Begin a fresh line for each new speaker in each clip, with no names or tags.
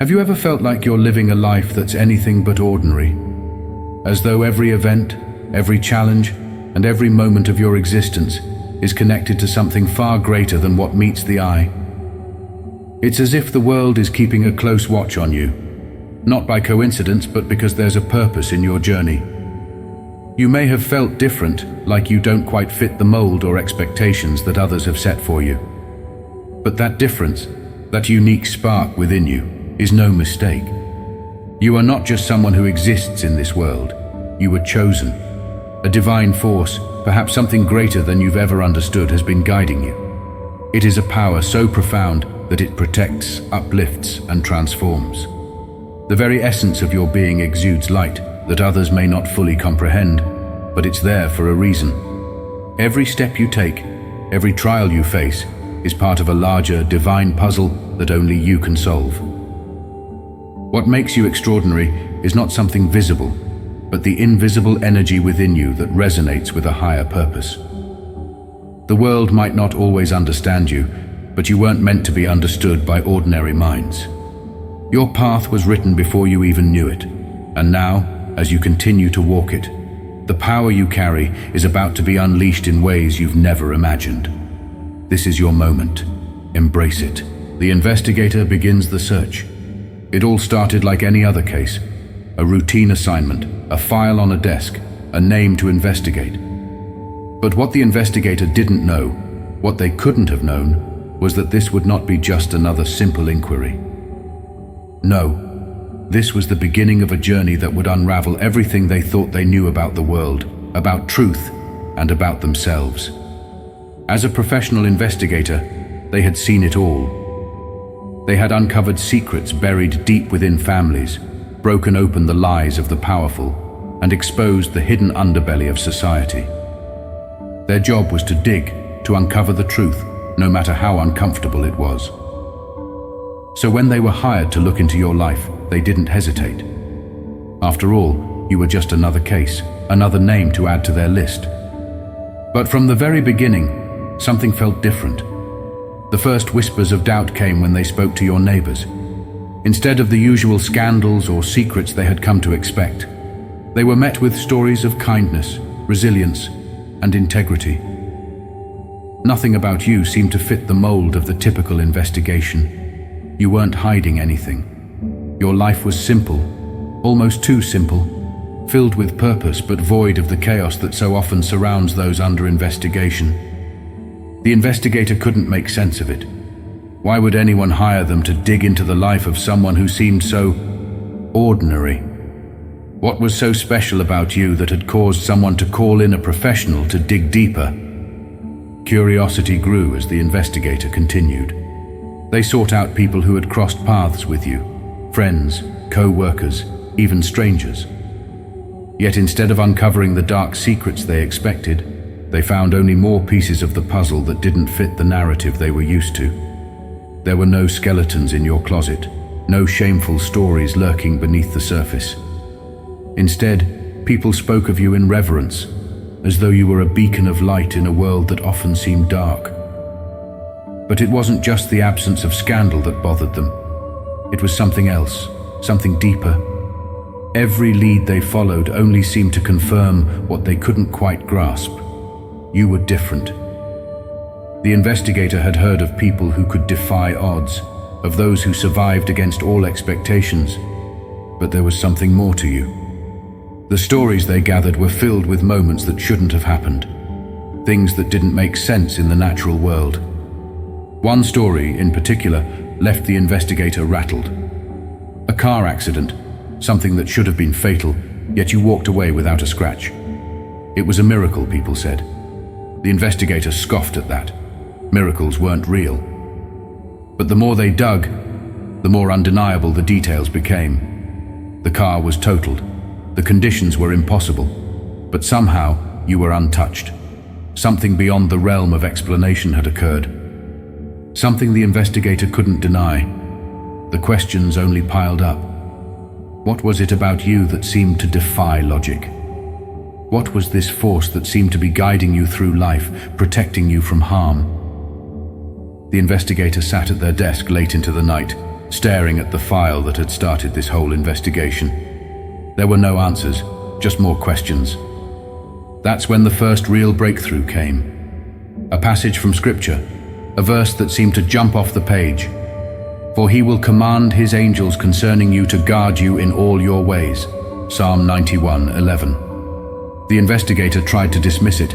Have you ever felt like you're living a life that's anything but ordinary? As though every event, every challenge, and every moment of your existence is connected to something far greater than what meets the eye? It's as if the world is keeping a close watch on you, not by coincidence, but because there's a purpose in your journey. You may have felt different, like you don't quite fit the mold or expectations that others have set for you. But that difference, that unique spark within you, is no mistake. You are not just someone who exists in this world. You were chosen. A divine force, perhaps something greater than you've ever understood, has been guiding you. It is a power so profound that it protects, uplifts, and transforms. The very essence of your being exudes light that others may not fully comprehend, but it's there for a reason. Every step you take, every trial you face, is part of a larger, divine puzzle that only you can solve. What makes you extraordinary is not something visible, but the invisible energy within you that resonates with a higher purpose. The world might not always understand you, but you weren't meant to be understood by ordinary minds. Your path was written before you even knew it, and now, as you continue to walk it, the power you carry is about to be unleashed in ways you've never imagined. This is your moment. Embrace it. The investigator begins the search. It all started like any other case, a routine assignment, a file on a desk, a name to investigate. But what the investigator didn't know, what they couldn't have known, was that this would not be just another simple inquiry. No. This was the beginning of a journey that would unravel everything they thought they knew about the world, about truth, and about themselves. As a professional investigator, they had seen it all. They had uncovered secrets buried deep within families, broken open the lies of the powerful, and exposed the hidden underbelly of society. Their job was to dig, to uncover the truth, no matter how uncomfortable it was. So when they were hired to look into your life, they didn't hesitate. After all, you were just another case, another name to add to their list. But from the very beginning, something felt different. The first whispers of doubt came when they spoke to your neighbors. Instead of the usual scandals or secrets they had come to expect, they were met with stories of kindness, resilience, and integrity. Nothing about you seemed to fit the mold of the typical investigation. You weren't hiding anything. Your life was simple, almost too simple, filled with purpose but void of the chaos that so often surrounds those under investigation. The investigator couldn't make sense of it. Why would anyone hire them to dig into the life of someone who seemed so ordinary? What was so special about you that had caused someone to call in a professional to dig deeper? Curiosity grew as the investigator continued. They sought out people who had crossed paths with you, friends, co-workers, even strangers. Yet instead of uncovering the dark secrets they expected, they found only more pieces of the puzzle that didn't fit the narrative they were used to. There were no skeletons in your closet, no shameful stories lurking beneath the surface. Instead, people spoke of you in reverence, as though you were a beacon of light in a world that often seemed dark. But it wasn't just the absence of scandal that bothered them. It was something else, something deeper. Every lead they followed only seemed to confirm what they couldn't quite grasp. You were different. The investigator had heard of people who could defy odds, of those who survived against all expectations. But there was something more to you. The stories they gathered were filled with moments that shouldn't have happened, things that didn't make sense in the natural world. One story, in particular, left the investigator rattled. A car accident, something that should have been fatal, yet you walked away without a scratch. It was a miracle, people said. The investigator scoffed at that. Miracles weren't real. But the more they dug, the more undeniable the details became. The car was totaled. The conditions were impossible. But somehow, you were untouched. Something beyond the realm of explanation had occurred. Something the investigator couldn't deny. The questions only piled up. What was it about you that seemed to defy logic? What was this force that seemed to be guiding you through life, protecting you from harm? The investigator sat at their desk late into the night, staring at the file that had started this whole investigation. There were no answers, just more questions. That's when the first real breakthrough came. A passage from Scripture, a verse that seemed to jump off the page. "For he will command his angels concerning you to guard you in all your ways." Psalm 91:11. The investigator tried to dismiss it.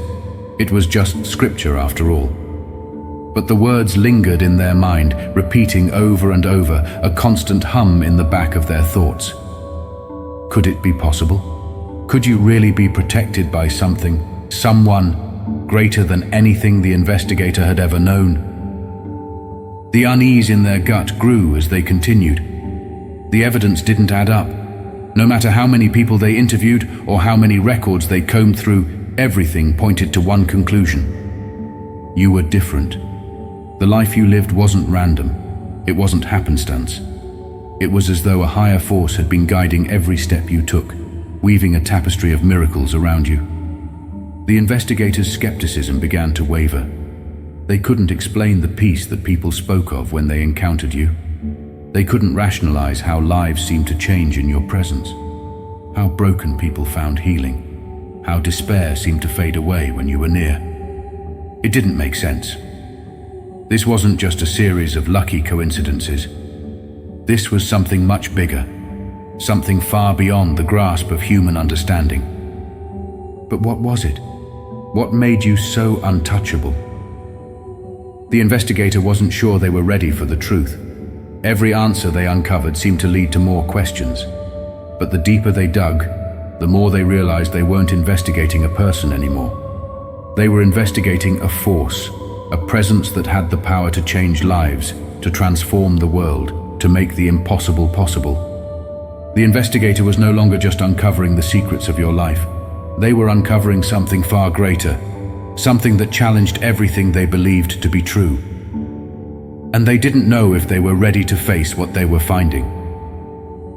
It was just Scripture after all. But the words lingered in their mind, repeating over and over, a constant hum in the back of their thoughts. Could it be possible? Could you really be protected by something, someone, greater than anything the investigator had ever known? The unease in their gut grew as they continued. The evidence didn't add up. No matter how many people they interviewed or how many records they combed through, everything pointed to one conclusion. You were different. The life you lived wasn't random. It wasn't happenstance. It was as though a higher force had been guiding every step you took, weaving a tapestry of miracles around you. The investigators' skepticism began to waver. They couldn't explain the peace that people spoke of when they encountered you. They couldn't rationalize how lives seemed to change in your presence, how broken people found healing, how despair seemed to fade away when you were near. It didn't make sense. This wasn't just a series of lucky coincidences. This was something much bigger, something far beyond the grasp of human understanding. But what was it? What made you so untouchable? The investigator wasn't sure they were ready for the truth. Every answer they uncovered seemed to lead to more questions. But the deeper they dug, the more they realized they weren't investigating a person anymore. They were investigating a force, a presence that had the power to change lives, to transform the world, to make the impossible possible. The investigator was no longer just uncovering the secrets of your life. They were uncovering something far greater, something that challenged everything they believed to be true. And they didn't know if they were ready to face what they were finding.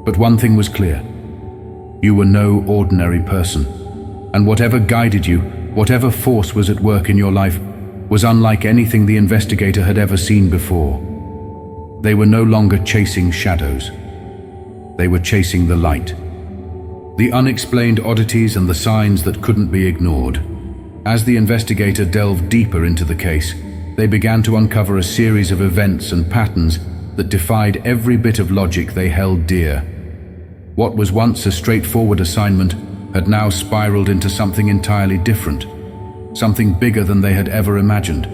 But one thing was clear. You were no ordinary person. And whatever guided you, whatever force was at work in your life, was unlike anything the investigator had ever seen before. They were no longer chasing shadows. They were chasing the light. The unexplained oddities and the signs that couldn't be ignored. As the investigator delved deeper into the case, they began to uncover a series of events and patterns that defied every bit of logic they held dear. What was once a straightforward assignment had now spiraled into something entirely different, something bigger than they had ever imagined.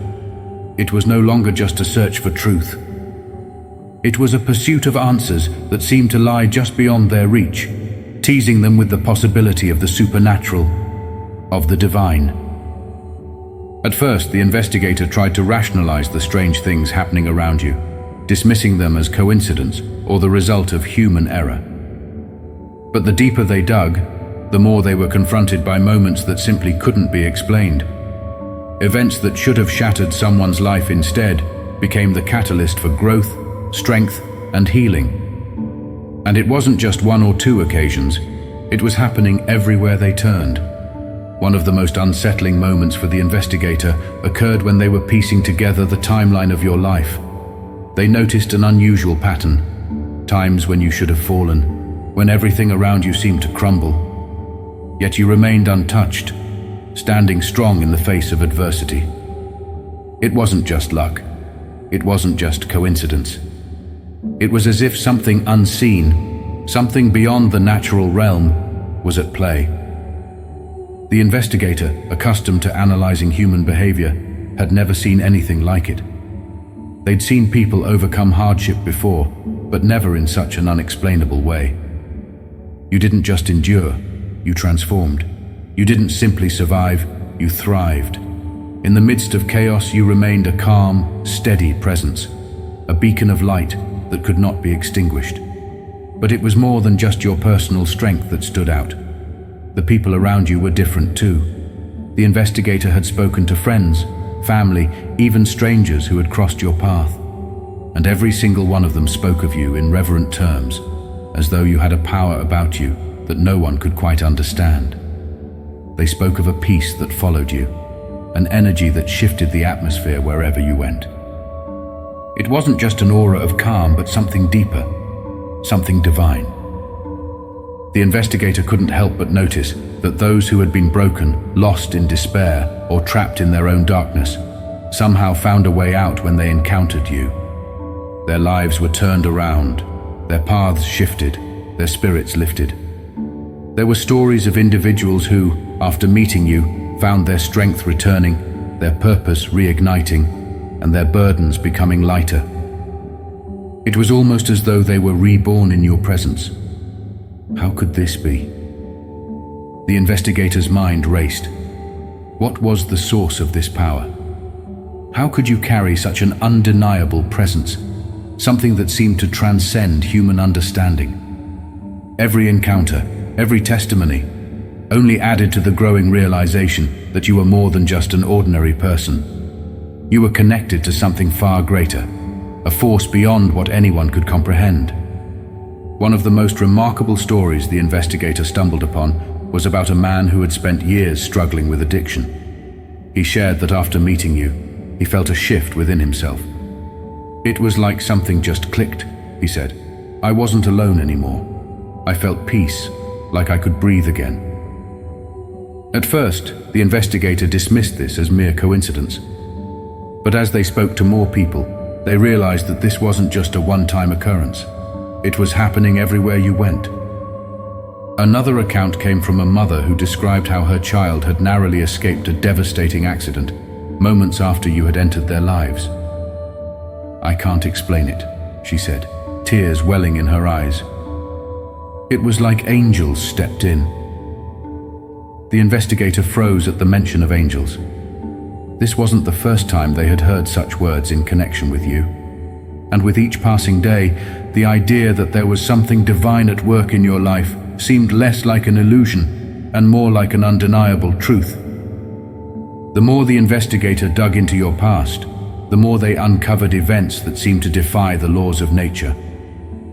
It was no longer just a search for truth. It was a pursuit of answers that seemed to lie just beyond their reach, teasing them with the possibility of the supernatural, of the divine. At first, the investigator tried to rationalize the strange things happening around you, dismissing them as coincidence or the result of human error. But the deeper they dug, the more they were confronted by moments that simply couldn't be explained. Events that should have shattered someone's life instead became the catalyst for growth, strength, and healing. And it wasn't just one or two occasions, it was happening everywhere they turned. One of the most unsettling moments for the investigator occurred when they were piecing together the timeline of your life. They noticed an unusual pattern, times when you should have fallen, when everything around you seemed to crumble. Yet you remained untouched, standing strong in the face of adversity. It wasn't just luck. It wasn't just coincidence. It was as if something unseen, something beyond the natural realm, was at play. The investigator, accustomed to analyzing human behavior, had never seen anything like it. They'd seen people overcome hardship before, but never in such an unexplainable way. You didn't just endure, you transformed. You didn't simply survive, you thrived. In the midst of chaos, you remained a calm, steady presence, a beacon of light that could not be extinguished. But it was more than just your personal strength that stood out. The people around you were different too. The investigator had spoken to friends, family, even strangers who had crossed your path. And every single one of them spoke of you in reverent terms, as though you had a power about you that no one could quite understand. They spoke of a peace that followed you, an energy that shifted the atmosphere wherever you went. It wasn't just an aura of calm, but something deeper, something divine. The investigator couldn't help but notice that those who had been broken, lost in despair, or trapped in their own darkness, somehow found a way out when they encountered you. Their lives were turned around, their paths shifted, their spirits lifted. There were stories of individuals who, after meeting you, found their strength returning, their purpose reigniting, and their burdens becoming lighter. It was almost as though they were reborn in your presence. How could this be? The investigator's mind raced. What was the source of this power? How could you carry such an undeniable presence, something that seemed to transcend human understanding? Every encounter, every testimony, only added to the growing realization that you were more than just an ordinary person. You were connected to something far greater, a force beyond what anyone could comprehend. One of the most remarkable stories the investigator stumbled upon was about a man who had spent years struggling with addiction. He shared that after meeting you, he felt a shift within himself. It was like something just clicked, he said. I wasn't alone anymore. I felt peace, like I could breathe again. At first, the investigator dismissed this as mere coincidence. But as they spoke to more people, they realized that this wasn't just a one-time occurrence. It was happening everywhere you went. Another account came from a mother who described how her child had narrowly escaped a devastating accident moments after you had entered their lives. I can't explain it, she said, tears welling in her eyes. It was like angels stepped in. The investigator froze at the mention of angels. This wasn't the first time they had heard such words in connection with you. And with each passing day, the idea that there was something divine at work in your life seemed less like an illusion and more like an undeniable truth. The more the investigator dug into your past, the more they uncovered events that seemed to defy the laws of nature.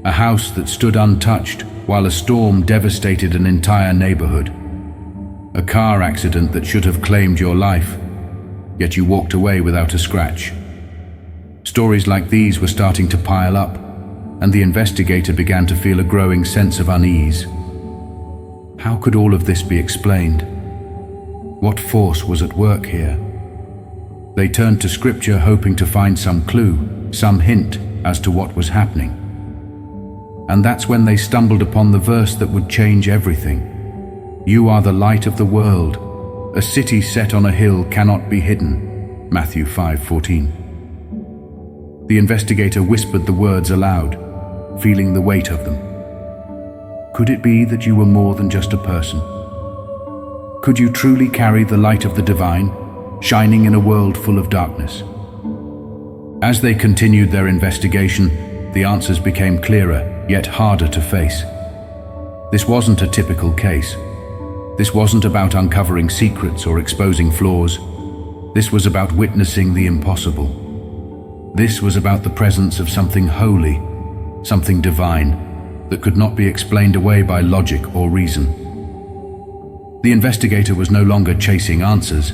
A house that stood untouched while a storm devastated an entire neighborhood. A car accident that should have claimed your life, yet you walked away without a scratch. Stories like these were starting to pile up, and the investigator began to feel a growing sense of unease. How could all of this be explained? What force was at work here? They turned to scripture hoping to find some clue, some hint as to what was happening. And that's when they stumbled upon the verse that would change everything. You are the light of the world. A city set on a hill cannot be hidden. Matthew 5:14. The investigator whispered the words aloud, feeling the weight of them. Could it be that you were more than just a person? Could you truly carry the light of the divine, shining in a world full of darkness? As they continued their investigation, the answers became clearer, yet harder to face. This wasn't a typical case. This wasn't about uncovering secrets or exposing flaws. This was about witnessing the impossible. This was about the presence of something holy, something divine, that could not be explained away by logic or reason. The investigator was no longer chasing answers.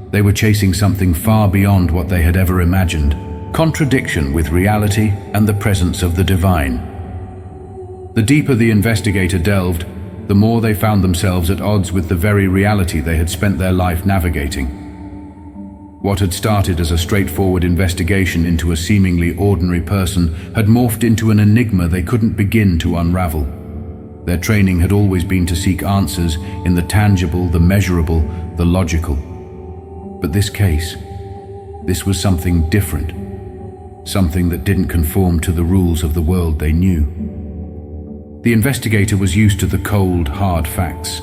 They were chasing something far beyond what they had ever imagined. Contradiction with reality and the presence of the divine. The deeper the investigator delved, the more they found themselves at odds with the very reality they had spent their life navigating. What had started as a straightforward investigation into a seemingly ordinary person had morphed into an enigma they couldn't begin to unravel. Their training had always been to seek answers in the tangible, the measurable, the logical. But this case, this was something different, something that didn't conform to the rules of the world they knew. The investigator was used to the cold, hard facts,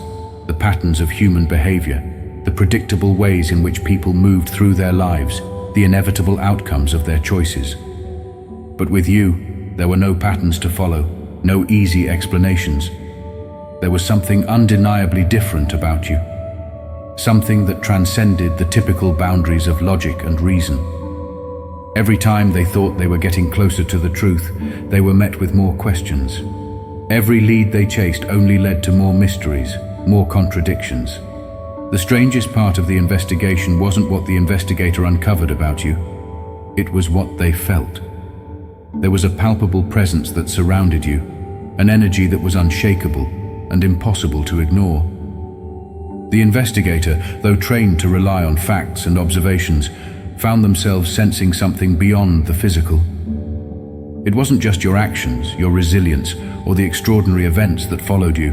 the patterns of human behavior, the predictable ways in which people moved through their lives, the inevitable outcomes of their choices. But with you, there were no patterns to follow, no easy explanations. There was something undeniably different about you, something that transcended the typical boundaries of logic and reason. Every time they thought they were getting closer to the truth, they were met with more questions. Every lead they chased only led to more mysteries, more contradictions. The strangest part of the investigation wasn't what the investigator uncovered about you. It was what they felt. There was a palpable presence that surrounded you, an energy that was unshakable and impossible to ignore. The investigator, though trained to rely on facts and observations, found themselves sensing something beyond the physical. It wasn't just your actions, your resilience, or the extraordinary events that followed you.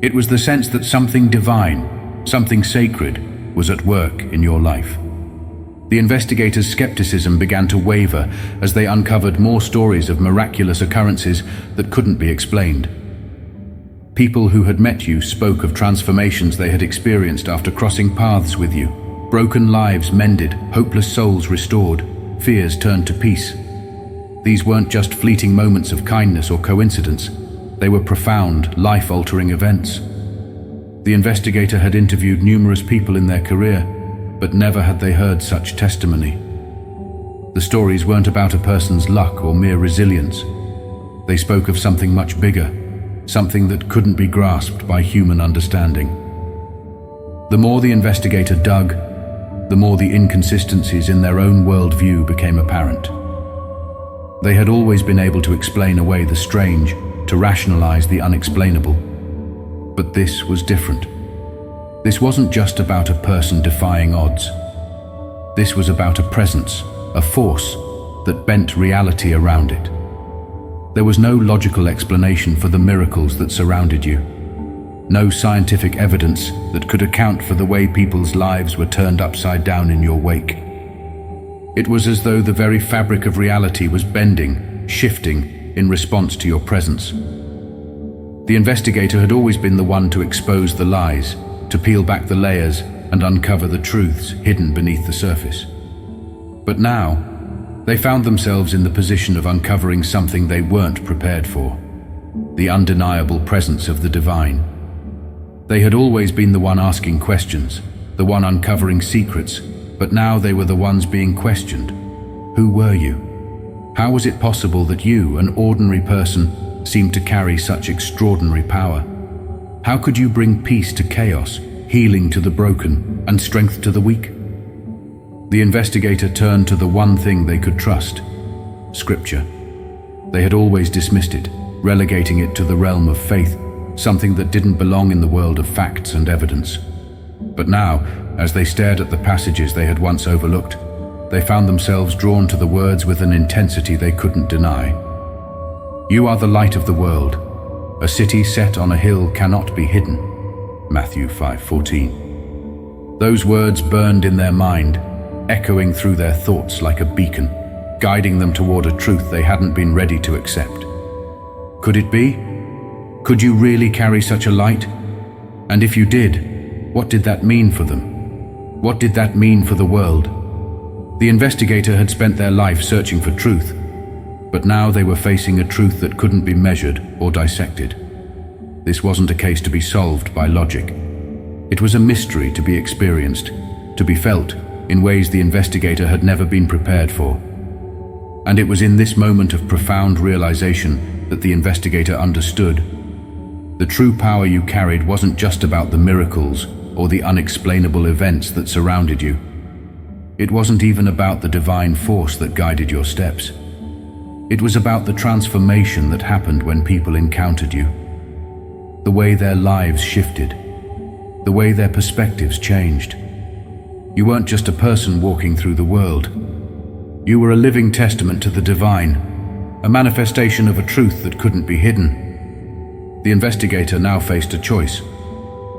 It was the sense that something divine, something sacred, was at work in your life. The investigators' skepticism began to waver as they uncovered more stories of miraculous occurrences that couldn't be explained. People who had met you spoke of transformations they had experienced after crossing paths with you. Broken lives mended, hopeless souls restored, fears turned to peace. These weren't just fleeting moments of kindness or coincidence. They were profound, life-altering events. The investigator had interviewed numerous people in their career, but never had they heard such testimony. The stories weren't about a person's luck or mere resilience. They spoke of something much bigger, something that couldn't be grasped by human understanding. The more the investigator dug, the more the inconsistencies in their own worldview became apparent. They had always been able to explain away the strange, to rationalize the unexplainable. But this was different. This wasn't just about a person defying odds. This was about a presence, a force that bent reality around it. There was no logical explanation for the miracles that surrounded you. No scientific evidence that could account for the way people's lives were turned upside down in your wake. It was as though the very fabric of reality was bending, shifting in response to your presence. The investigator had always been the one to expose the lies, to peel back the layers and uncover the truths hidden beneath the surface. But now, they found themselves in the position of uncovering something they weren't prepared for: the undeniable presence of the divine. They had always been the one asking questions, the one uncovering secrets, but now they were the ones being questioned. Who were you? How was it possible that you, an ordinary person, seemed to carry such extraordinary power? How could you bring peace to chaos, healing to the broken, and strength to the weak? The investigator turned to the one thing they could trust: Scripture. They had always dismissed it, relegating it to the realm of faith, something that didn't belong in the world of facts and evidence. But now, as they stared at the passages they had once overlooked, they found themselves drawn to the words with an intensity they couldn't deny. You are the light of the world. A city set on a hill cannot be hidden. Matthew 5:14. Those words burned in their mind, echoing through their thoughts like a beacon, guiding them toward a truth they hadn't been ready to accept. Could it be? Could you really carry such a light? And if you did, what did that mean for them? What did that mean for the world? The investigator had spent their life searching for truth, but now they were facing a truth that couldn't be measured or dissected. This wasn't a case to be solved by logic. It was a mystery to be experienced, to be felt in ways the investigator had never been prepared for. And it was in this moment of profound realization that the investigator understood. The true power you carried wasn't just about the miracles or the unexplainable events that surrounded you. It wasn't even about the divine force that guided your steps. It was about the transformation that happened when people encountered you. The way their lives shifted, the way their perspectives changed. You weren't just a person walking through the world. You were a living testament to the divine, a manifestation of a truth that couldn't be hidden. The investigator now faced a choice.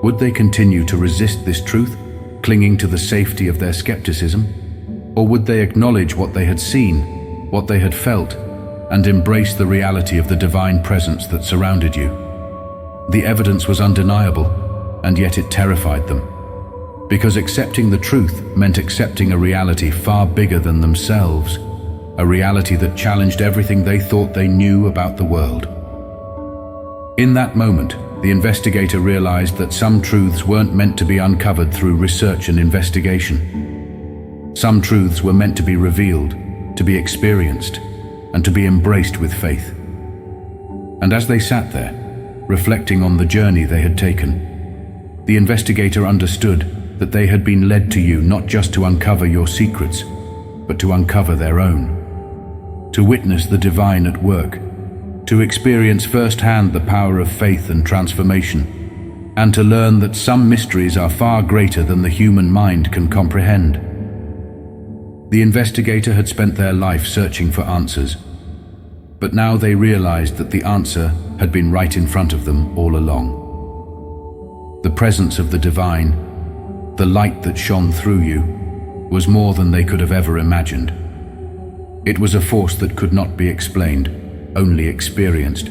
Would they continue to resist this truth, clinging to the safety of their skepticism? Or would they acknowledge what they had seen, what they had felt, and embrace the reality of the divine presence that surrounded you? The evidence was undeniable, and yet it terrified them. Because accepting the truth meant accepting a reality far bigger than themselves, a reality that challenged everything they thought they knew about the world. In that moment, the investigator realized that some truths weren't meant to be uncovered through research and investigation. Some truths were meant to be revealed, to be experienced, and to be embraced with faith. And as they sat there, reflecting on the journey they had taken, the investigator understood that they had been led to you not just to uncover your secrets, but to uncover their own. to witness the divine at work, to experience firsthand the power of faith and transformation, and to learn that some mysteries are far greater than the human mind can comprehend. The investigator had spent their life searching for answers, but now they realized that the answer had been right in front of them all along. The presence of the divine, the light that shone through you, was more than they could have ever imagined. It was a force that could not be explained, only experienced.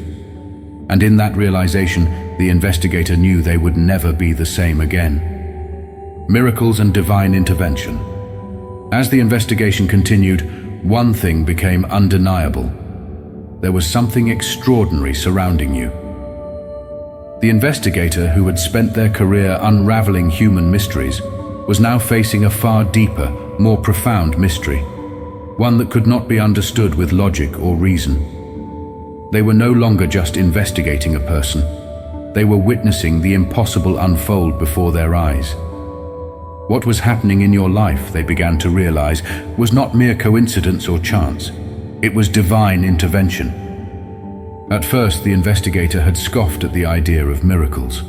And in that realization, the investigator knew they would never be the same again. Miracles and divine intervention. As the investigation continued, one thing became undeniable. There was something extraordinary surrounding you. The investigator, who had spent their career unraveling human mysteries, was now facing a far deeper, more profound mystery, one that could not be understood with logic or reason. They were no longer just investigating a person. They were witnessing the impossible unfold before their eyes. What was happening in your life, they began to realize, was not mere coincidence or chance. It was divine intervention. At first, the investigator had scoffed at the idea of miracles.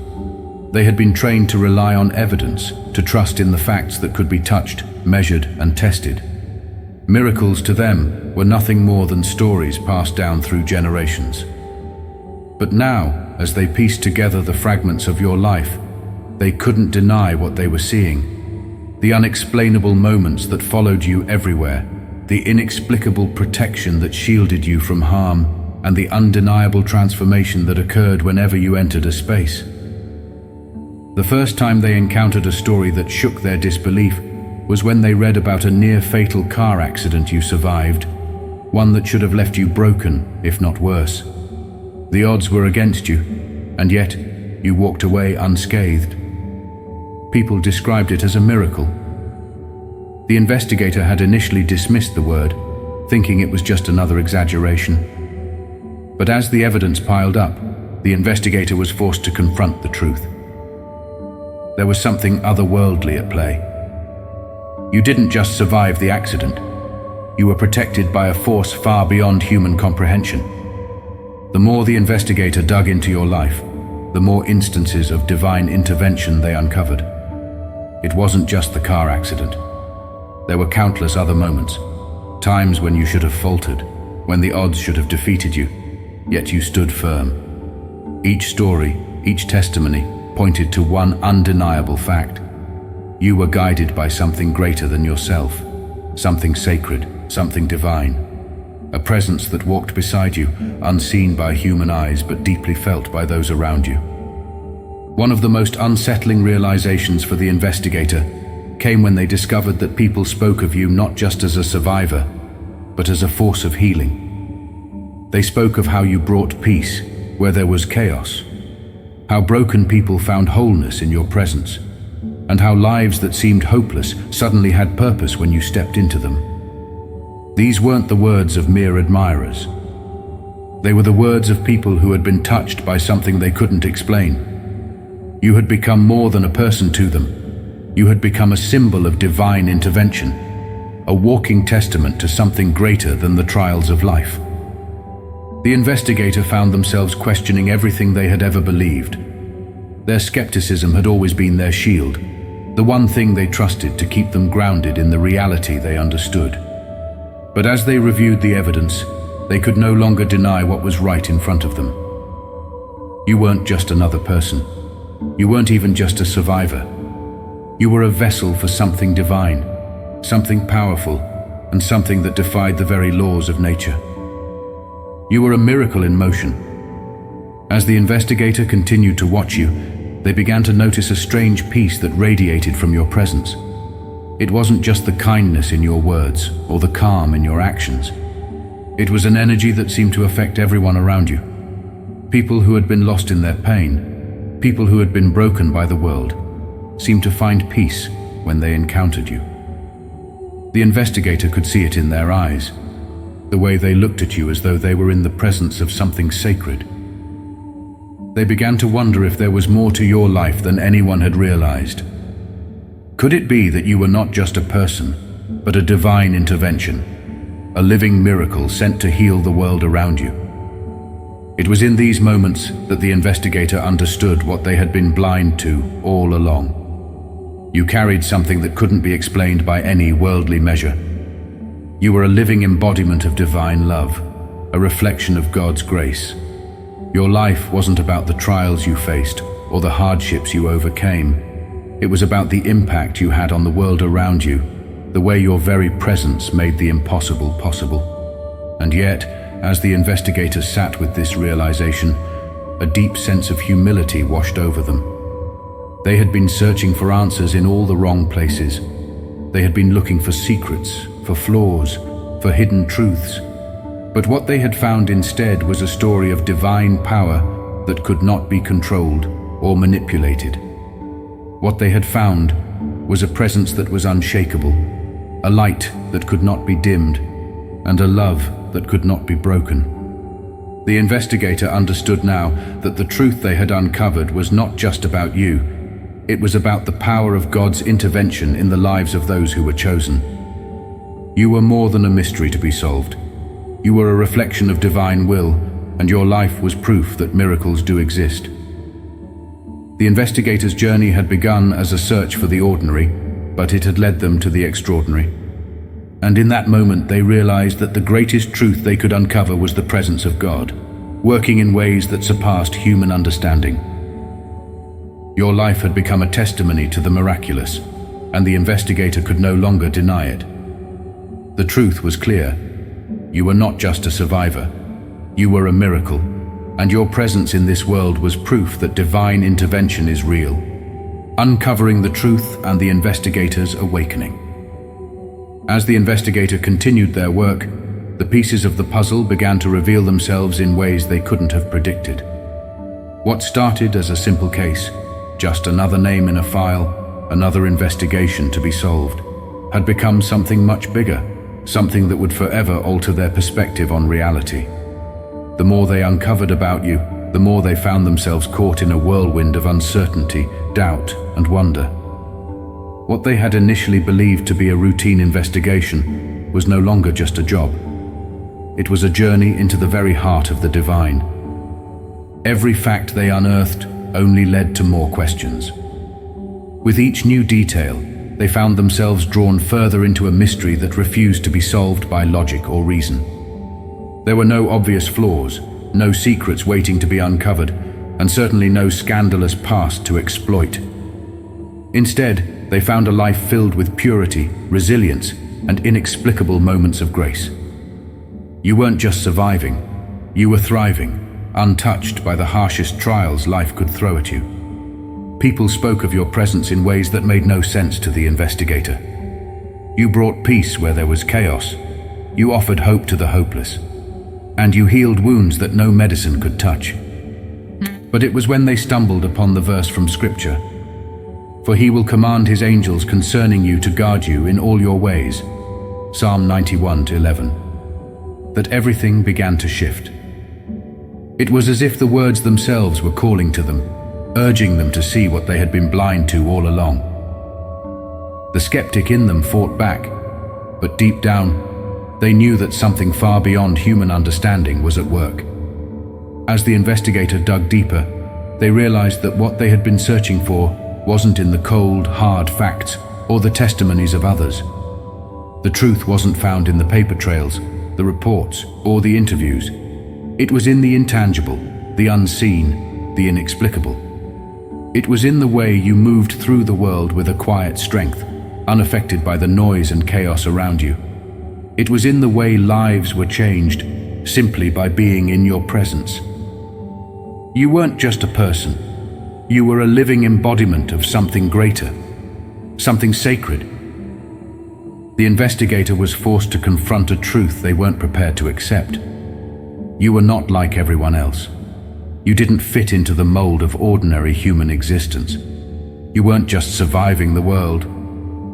They had been trained to rely on evidence, to trust in the facts that could be touched, measured, and tested. Miracles to them were nothing more than stories passed down through generations. But now, as they pieced together the fragments of your life, they couldn't deny what they were seeing. The unexplainable moments that followed you everywhere, the inexplicable protection that shielded you from harm, and the undeniable transformation that occurred whenever you entered a space. The first time they encountered a story that shook their disbelief was when they read about a near-fatal car accident you survived, one that should have left you broken, if not worse. The odds were against you, and yet you walked away unscathed. People described it as a miracle. The investigator had initially dismissed the word, thinking it was just another exaggeration. But as the evidence piled up, the investigator was forced to confront the truth. There was something otherworldly at play. You didn't just survive the accident. You were protected by a force far beyond human comprehension. The more the investigator dug into your life, the more instances of divine intervention they uncovered. It wasn't just the car accident. There were countless other moments, times when you should have faltered, when the odds should have defeated you, yet you stood firm. Each story, each testimony, pointed to one undeniable fact. You were guided by something greater than yourself, something sacred, something divine, a presence that walked beside you, unseen by human eyes but deeply felt by those around you. One of the most unsettling realizations for the investigator came when they discovered that people spoke of you not just as a survivor, but as a force of healing. They spoke of how you brought peace where there was chaos, how broken people found wholeness in your presence, and how lives that seemed hopeless suddenly had purpose when you stepped into them. These weren't the words of mere admirers. They were the words of people who had been touched by something they couldn't explain. You had become more than a person to them. You had become a symbol of divine intervention, a walking testament to something greater than the trials of life. The investigator found themselves questioning everything they had ever believed. Their skepticism had always been their shield, the one thing they trusted to keep them grounded in the reality they understood. But as they reviewed the evidence, they could no longer deny what was right in front of them. You weren't just another person. You weren't even just a survivor. You were a vessel for something divine, something powerful, and something that defied the very laws of nature. You were a miracle in motion. As the investigator continued to watch you, they began to notice a strange peace that radiated from your presence. It wasn't just the kindness in your words or the calm in your actions. It was an energy that seemed to affect everyone around you. People who had been lost in their pain, people who had been broken by the world, seemed to find peace when they encountered you. The investigator could see it in their eyes, the way they looked at you as though they were in the presence of something sacred. They began to wonder if there was more to your life than anyone had realized. Could it be that you were not just a person, but a divine intervention? a living miracle sent to heal the world around you. It was in these moments that the investigator understood what they had been blind to all along. You carried something that couldn't be explained by any worldly measure. You were a living embodiment of divine love, a reflection of God's grace. Your life wasn't about the trials you faced or the hardships you overcame. It was about the impact you had on the world around you, the way your very presence made the impossible possible. And yet, as the investigators sat with this realization, a deep sense of humility washed over them. They had been searching for answers in all the wrong places. They had been looking for secrets, for flaws, for hidden truths. But what they had found instead was a story of divine power that could not be controlled or manipulated. What they had found was a presence that was unshakable, a light that could not be dimmed, and a love that could not be broken. The investigator understood now that the truth they had uncovered was not just about you. It was about the power of God's intervention in the lives of those who were chosen. You were more than a mystery to be solved. You were a reflection of divine will, and your life was proof that miracles do exist. The investigators' journey had begun as a search for the ordinary, but it had led them to the extraordinary. And in that moment they realized that the greatest truth they could uncover was the presence of God, working in ways that surpassed human understanding. Your life had become a testimony to the miraculous, and the investigator could no longer deny it. The truth was clear. You were not just a survivor. You were a miracle, and your presence in this world was proof that divine intervention is real, uncovering the truth and the investigators' awakening. As the investigator continued their work, the pieces of the puzzle began to reveal themselves in ways they couldn't have predicted. What started as a simple case, just another name in a file, another investigation to be solved, had become something much bigger, something that would forever alter their perspective on reality. The more they uncovered about you, the more they found themselves caught in a whirlwind of uncertainty, doubt, and wonder. What they had initially believed to be a routine investigation was no longer just a job. It was a journey into the very heart of the divine. Every fact they unearthed only led to more questions. With each new detail, they found themselves drawn further into a mystery that refused to be solved by logic or reason. There were no obvious flaws, no secrets waiting to be uncovered, and certainly no scandalous past to exploit. Instead, they found a life filled with purity, resilience, and inexplicable moments of grace. You weren't just surviving, you were thriving, untouched by the harshest trials life could throw at you. People spoke of your presence in ways that made no sense to the investigator. You brought peace where there was chaos. You offered hope to the hopeless. And you healed wounds that no medicine could touch. But it was when they stumbled upon the verse from Scripture, "For he will command his angels concerning you to guard you in all your ways," Psalm 91-11, that everything began to shift. It was as if the words themselves were calling to them, urging them to see what they had been blind to all along. The skeptic in them fought back, but deep down, they knew that something far beyond human understanding was at work. As the investigator dug deeper, they realized that what they had been searching for wasn't in the cold, hard facts or the testimonies of others. The truth wasn't found in the paper trails, the reports, or the interviews. It was in the intangible, the unseen, the inexplicable. It was in the way you moved through the world with a quiet strength, unaffected by the noise and chaos around you. It was in the way lives were changed, simply by being in your presence. You weren't just a person. You were a living embodiment of something greater, something sacred. The investigator was forced to confront a truth they weren't prepared to accept. You were not like everyone else. You didn't fit into the mold of ordinary human existence. You weren't just surviving the world.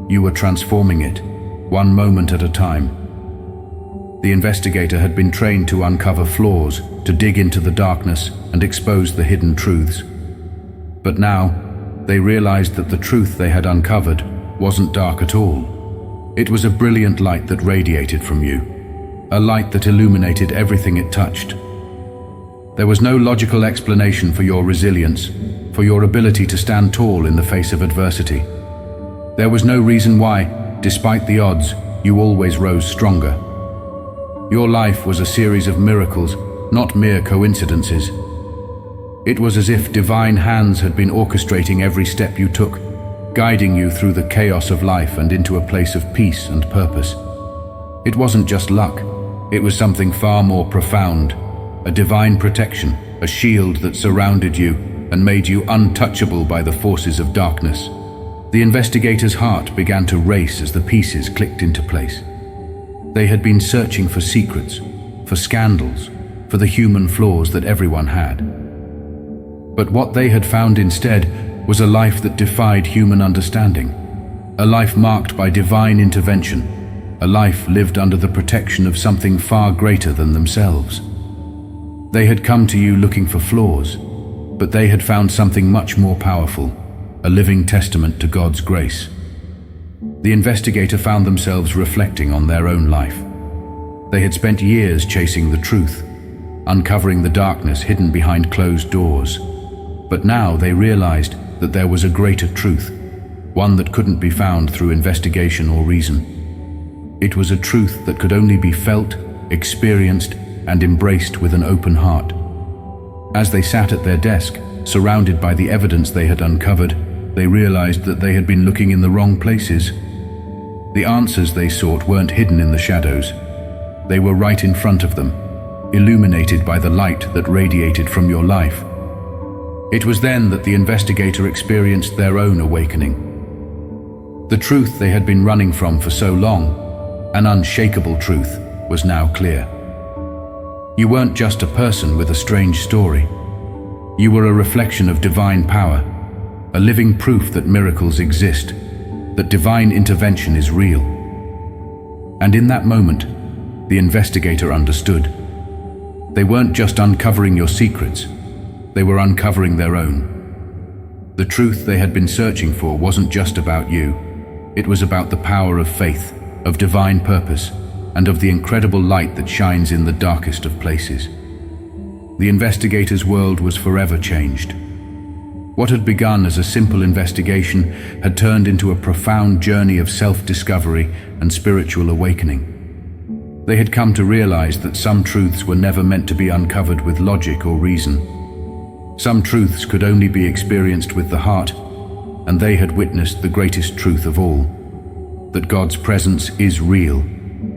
You were transforming it, one moment at a time. The investigator had been trained to uncover flaws, to dig into the darkness and expose the hidden truths. But now, they realized that the truth they had uncovered wasn't dark at all. It was a brilliant light that radiated from you. a light that illuminated everything it touched. There was no logical explanation for your resilience, for your ability to stand tall in the face of adversity. There was no reason why, despite the odds, you always rose stronger. Your life was a series of miracles, not mere coincidences. It was as if divine hands had been orchestrating every step you took, guiding you through the chaos of life and into a place of peace and purpose. It wasn't just luck, it was something far more profound, a divine protection, a shield that surrounded you and made you untouchable by the forces of darkness. The investigator's heart began to race as the pieces clicked into place. They had been searching for secrets, for scandals, for the human flaws that everyone had. But what they had found instead was a life that defied human understanding, a life marked by divine intervention, a life lived under the protection of something far greater than themselves. They had come to you looking for flaws, but they had found something much more powerful, a living testament to God's grace. The investigator found themselves reflecting on their own life. They had spent years chasing the truth, uncovering the darkness hidden behind closed doors. But now they realized that there was a greater truth, one that couldn't be found through investigation or reason. It was a truth that could only be felt, experienced, and embraced with an open heart. As they sat at their desk, surrounded by the evidence they had uncovered, they realized that they had been looking in the wrong places. The answers they sought weren't hidden in the shadows. They were right in front of them, illuminated by the light that radiated from your life. It was then that the investigator experienced their own awakening. The truth they had been running from for so long, an unshakable truth, was now clear. You weren't just a person with a strange story. You were a reflection of divine power, a living proof that miracles exist, that divine intervention is real. And in that moment, the investigator understood. They weren't just uncovering your secrets, they were uncovering their own. The truth they had been searching for wasn't just about you, it was about the power of faith, of divine purpose, and of the incredible light that shines in the darkest of places. The investigator's world was forever changed. What had begun as a simple investigation had turned into a profound journey of self-discovery and spiritual awakening. They had come to realize that some truths were never meant to be uncovered with logic or reason. Some truths could only be experienced with the heart, and they had witnessed the greatest truth of all, that God's presence is real,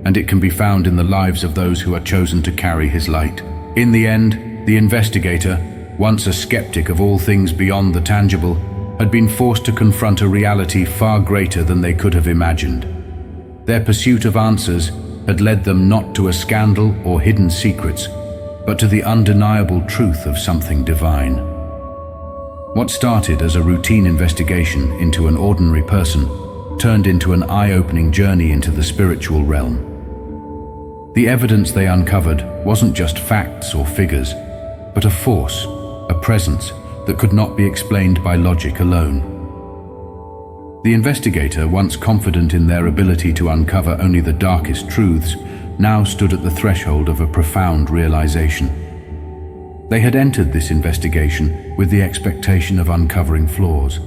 and it can be found in the lives of those who are chosen to carry His light. In the end, the investigator, once a skeptic of all things beyond the tangible, had been forced to confront a reality far greater than they could have imagined. Their pursuit of answers had led them not to a scandal or hidden secrets, but to the undeniable truth of something divine. What started as a routine investigation into an ordinary person turned into an eye-opening journey into the spiritual realm. The evidence they uncovered wasn't just facts or figures, but a force, a presence that could not be explained by logic alone. The investigator, once confident in their ability to uncover only the darkest truths, now stood at the threshold of a profound realization. They had entered this investigation with the expectation of uncovering flaws,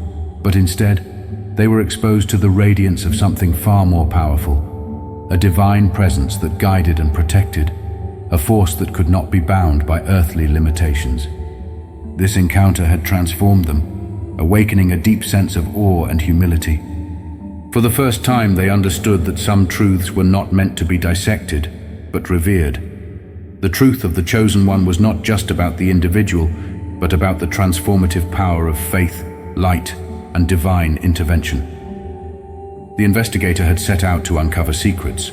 but instead, they were exposed to the radiance of something far more powerful, a divine presence that guided and protected, a force that could not be bound by earthly limitations. This encounter had transformed them, awakening a deep sense of awe and humility. For the first time, they understood that some truths were not meant to be dissected, but revered. The truth of the chosen one was not just about the individual, but about the transformative power of faith, light, and divine intervention. The investigator had set out to uncover secrets,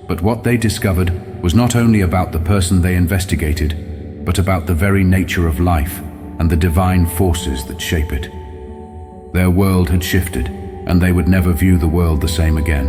but what they discovered was not only about the person they investigated, but about the very nature of life and the divine forces that shape it. Their world had shifted, and they would never view the world the same again.